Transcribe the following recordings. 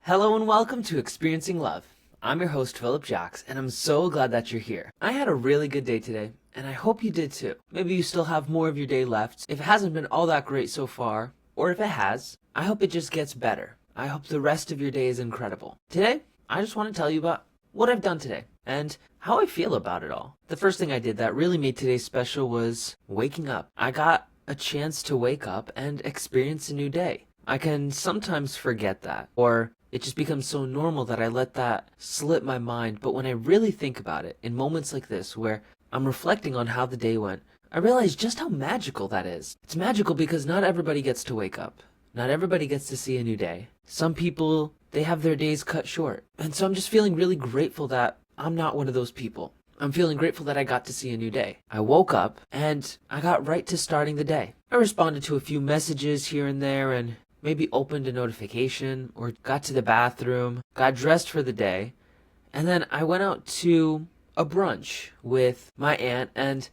Hello and welcome to Experiencing Love. I'm your host, Philip Jacks, and I'm so glad that you're here. I had a really good day today, and I hope you did too. Maybe you still have more of your day left. If it hasn't been all that great so far, or if it has, I hope it just gets better. I hope the rest of your day is incredible. Today, I just want to tell you about what I've done today and how I feel about it all. The first thing I did that really made today special was waking up. I got a chance to wake up and experience a new day. I can sometimes forget that, or it just becomes so normal that I let that slip my mind. But when I really think about it, in moments like this where I'm reflecting on how the day went, I realize just how magical that is. It's magical because not everybody gets to wake up. Not everybody gets to see a new day. Some people, they have their days cut short. And so I'm just feeling really grateful that I'm not one of those people. I'm feeling grateful that I got to see a new day. I woke up and I got right to starting the day. I responded to a few messages here and there and maybe opened a notification or got to the bathroom, got dressed for the day, and then I went out to a brunch with my aunt, and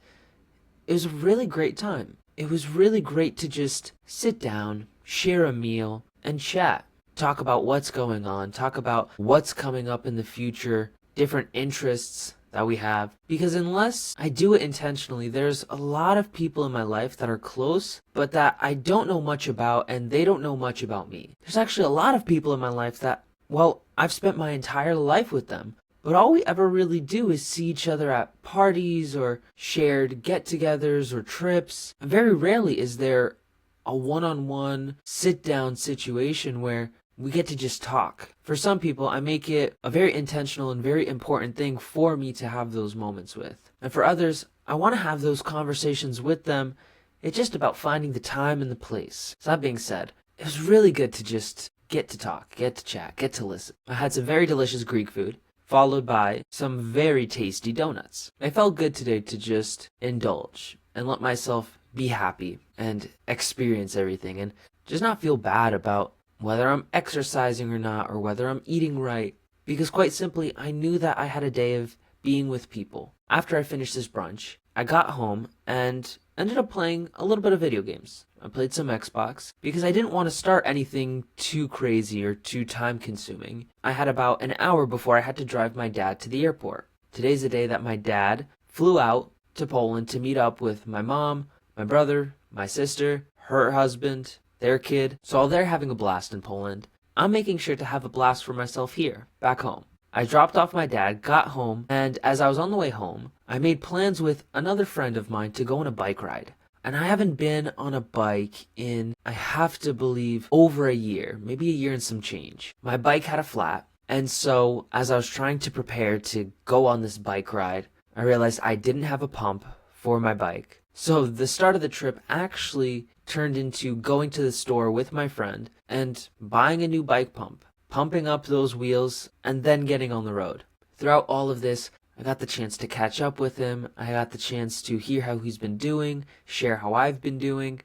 it was a really great time. It was really great to just sit down, share a meal, and chat. Talk about what's going on, talk about what's coming up in the future, different interests that we have. Because unless I do it intentionally, there's a lot of people in my life that are close, but that I don't know much about, and they don't know much about me. There's actually a lot of people in my life that, well, I've spent my entire life with them, but all we ever really do is see each other at parties or shared get-togethers or trips. And very rarely is there a one-on-one sit-down situation where we get to just talk. For some people, I make it a very intentional and very important thing for me to have those moments with. And for others, I want to have those conversations with them. It's just about finding the time and the place. So that being said, it was really good to just get to talk, get to chat, get to listen. I had some very delicious Greek food, followed by some very tasty donuts. I felt good today to just indulge and let myself be happy and experience everything and just not feel bad about whether I'm exercising or not, or whether I'm eating right, because quite simply, I knew that I had a day of being with people. After I finished this brunch, I got home and ended up playing a little bit of video games. I played some Xbox because I didn't want to start anything too crazy or too time-consuming. I had about an hour before I had to drive my dad to the airport. Today's the day that my dad flew out to Poland to meet up with my mom, my brother, my sister, her husband, their kid. So while they're having a blast in Poland, I'm making sure to have a blast for myself here, back home. I dropped off my dad, got home, and as I was on the way home, I made plans with another friend of mine to go on a bike ride. And I haven't been on a bike in, I have to believe, over a year, maybe a year and some change. My bike had a flat, and so as I was trying to prepare to go on this bike ride, I realized I didn't have a pump for my bike. So the start of the trip actually turned into going to the store with my friend and buying a new bike pump, pumping up those wheels, and then getting on the road. Throughout all of this, I got the chance to catch up with him. I got the chance to hear how he's been doing, share how I've been doing,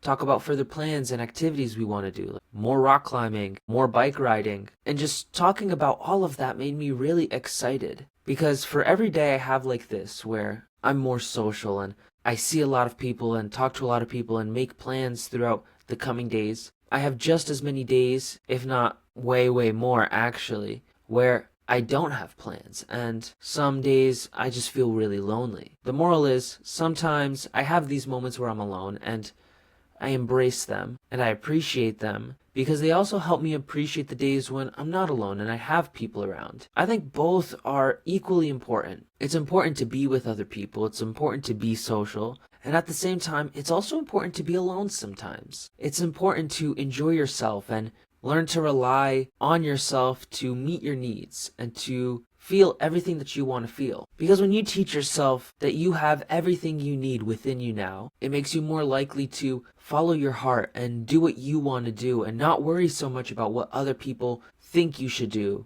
talk about further plans and activities we want to do, like more rock climbing, more bike riding, and just talking about all of that made me really excited. Because for every day I have like this, where I'm more social and I see a lot of people and talk to a lot of people and make plans throughout the coming days, I have just as many days, if not way more actually, where I don't have plans, and some days I just feel really lonely. The moral is, sometimes I have these moments where I'm alone, and I embrace them, and I appreciate them, because they also help me appreciate the days when I'm not alone and I have people around. I think both are equally important. It's important to be with other people, it's important to be social, and at the same time, it's also important to be alone sometimes. It's important to enjoy yourself and learn to rely on yourself to meet your needs and to feel everything that you want to feel. Because when you teach yourself that you have everything you need within you now, it makes you more likely to follow your heart and do what you want to do and not worry so much about what other people think you should do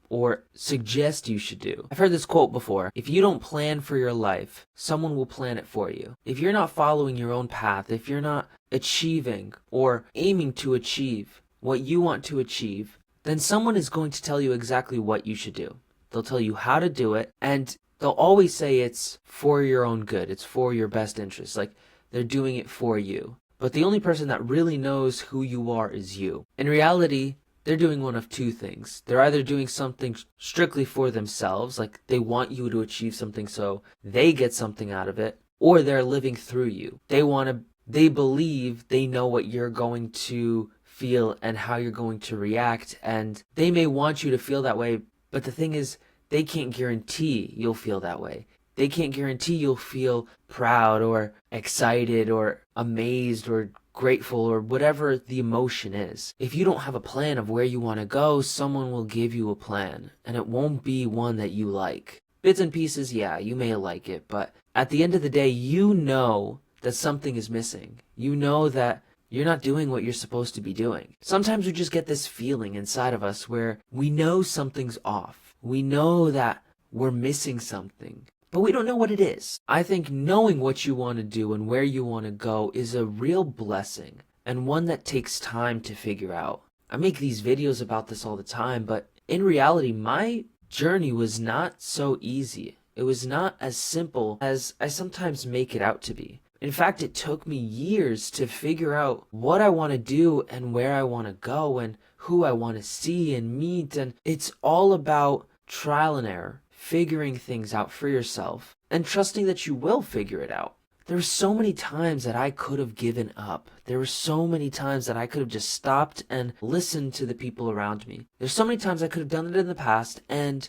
or suggest you should do. I've heard this quote before: if you don't plan for your life, someone will plan it for you. If you're not following your own path, if you're not achieving or aiming to achieve what you want to achieve, then someone is going to tell you exactly what you should do. They'll tell you how to do it, and they'll always say it's for your own good, it's for your best interest, like they're doing it for you. But the only person that really knows who you are is you. In reality, they're doing one of two things. They're either doing something strictly for themselves, like they want you to achieve something so they get something out of it, or they're living through you. They believe they know what you're going to feel and how you're going to react, and they may want you to feel that way, but the thing is, they can't guarantee you'll feel that way. They can't guarantee you'll feel proud or excited or amazed or grateful or whatever the emotion is. If you don't have a plan of where you want to go, someone will give you a plan, and it won't be one that you like. Bits and pieces, yeah, you may like it, but at the end of the day, you know that something is missing. You know that you're not doing what you're supposed to be doing. Sometimes we just get this feeling inside of us where we know something's off. We know that we're missing something, but we don't know what it is. I think knowing what you want to do and where you want to go is a real blessing, and one that takes time to figure out. I make these videos about this all the time, but in reality, my journey was not so easy. It was not as simple as I sometimes make it out to be. In fact, it took me years to figure out what I want to do and where I want to go and who I want to see and meet, and it's all about trial and error, figuring things out for yourself, and trusting that you will figure it out. There were so many times that I could have given up. There were so many times that I could have just stopped and listened to the people around me. There's so many times I could have done it in the past, and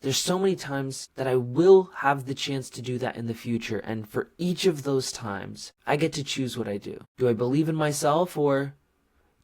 there's so many times that I will have the chance to do that in the future, and for each of those times, I get to choose what I do. Do I believe in myself, or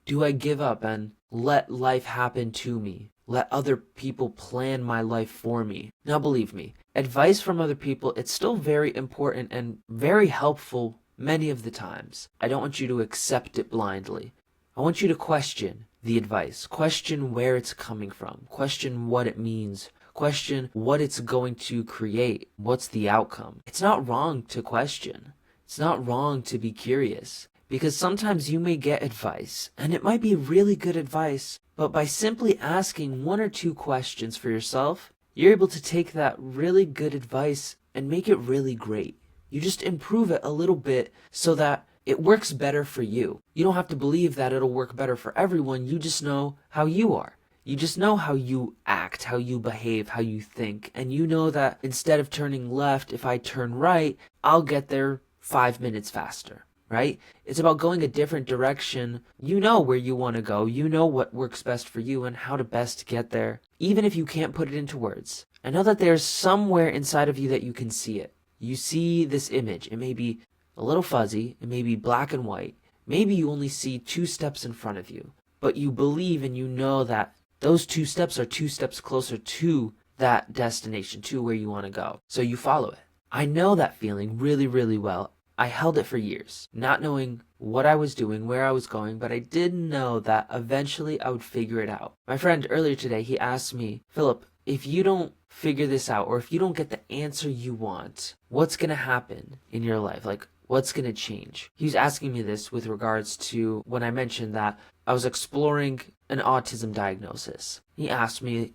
do I give up and let life happen to me? Let other people plan my life for me? Now believe me, advice from other people, it's still very important and very helpful many of the times. I don't want you to accept it blindly. I want you to question the advice, question where it's coming from, question what it means, question what it's going to create, what's the outcome. It's not wrong to question. It's not wrong to be curious, because sometimes you may get advice, and it might be really good advice, but by simply asking one or two questions for yourself, you're able to take that really good advice and make it really great. You just improve it a little bit so that it works better for you. You don't have to believe that it'll work better for everyone. You just know how you are. You just know how you act, how you behave, how you think, and you know that instead of turning left, if I turn right, I'll get there 5 minutes faster, right? It's about going a different direction. You know where you want to go. You know what works best for you and how to best get there, even if you can't put it into words. I know that there's somewhere inside of you that you can see it. You see this image. It may be a little fuzzy. It may be black and white. Maybe you only see 2 steps in front of you, but you believe and you know that those 2 steps are 2 steps closer to that destination, to where you want to go. So you follow it. I know that feeling really, really well. I held it for years, not knowing what I was doing, where I was going, but I did know that eventually I would figure it out. My friend earlier today, he asked me, Philip, if you don't figure this out, or if you don't get the answer you want, what's going to happen in your life? Like, what's going to change? He was asking me this with regards to when I mentioned that I was exploring an autism diagnosis. He asked me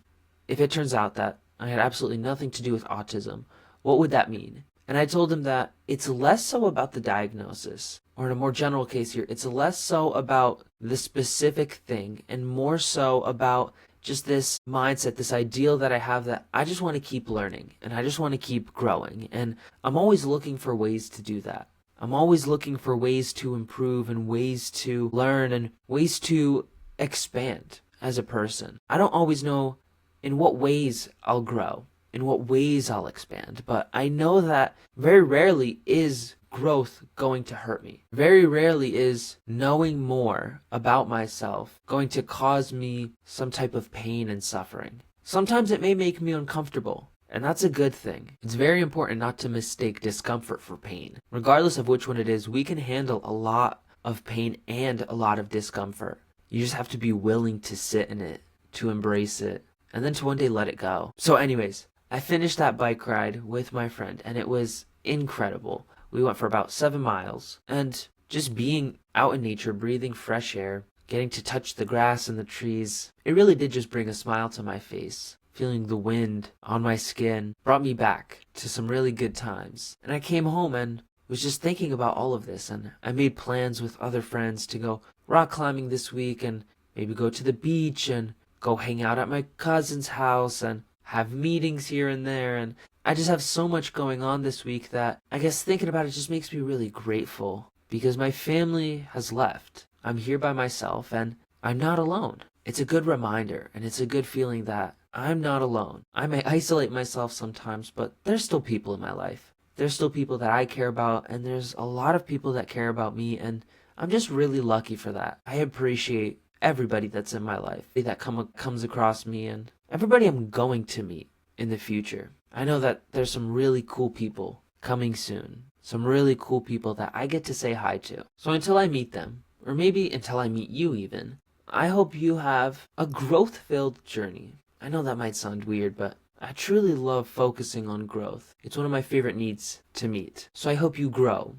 if it turns out that I had absolutely nothing to do with autism, what would that mean? And I told him that it's less so about the diagnosis, or in a more general case here, it's less so about the specific thing and more so about just this mindset, this ideal that I have that I just want to keep learning and I just want to keep growing. And I'm always looking for ways to do that. I'm always looking for ways to improve and ways to learn and ways to expand as a person. I don't always know in what ways I'll grow, in what ways I'll expand, but I know that very rarely is growth going to hurt me. Very rarely is knowing more about myself going to cause me some type of pain and suffering. Sometimes it may make me uncomfortable, and that's a good thing. It's very important not to mistake discomfort for pain. Regardless of which one it is, we can handle a lot of pain and a lot of discomfort. You just have to be willing to sit in it, to embrace it, and then to one day let it go. So anyways, I finished that bike ride with my friend, and it was incredible. We went for about 7 miles, and just being out in nature, breathing fresh air, getting to touch the grass and the trees, it really did just bring a smile to my face. Feeling the wind on my skin brought me back to some really good times. And I came home and was just thinking about all of this, and I made plans with other friends to go rock climbing this week, and maybe go to the beach and go hang out at my cousin's house and have meetings here and there. And I just have so much going on this week that I guess thinking about it just makes me really grateful because my family has left. I'm here by myself and I'm not alone. It's a good reminder and it's a good feeling that I'm not alone. I may isolate myself sometimes, but there's still people in my life. There's still people that I care about, and there's a lot of people that care about me, and I'm just really lucky for that. I appreciate everybody that's in my life, that comes across me, and everybody I'm going to meet in the future. I know that there's some really cool people coming soon, some really cool people that I get to say hi to. So until I meet them, or maybe until I meet you even, I hope you have a growth-filled journey. I know that might sound weird, but I truly love focusing on growth. It's one of my favorite needs to meet. So I hope you grow,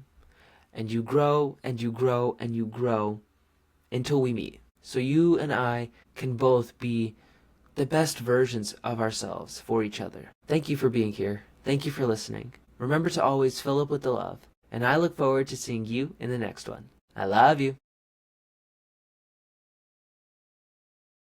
and you grow, and you grow, and you grow until we meet. So you and I can both be the best versions of ourselves for each other. Thank you for being here. Thank you for listening. Remember to always fill up with the love. And I look forward to seeing you in the next one. I love you.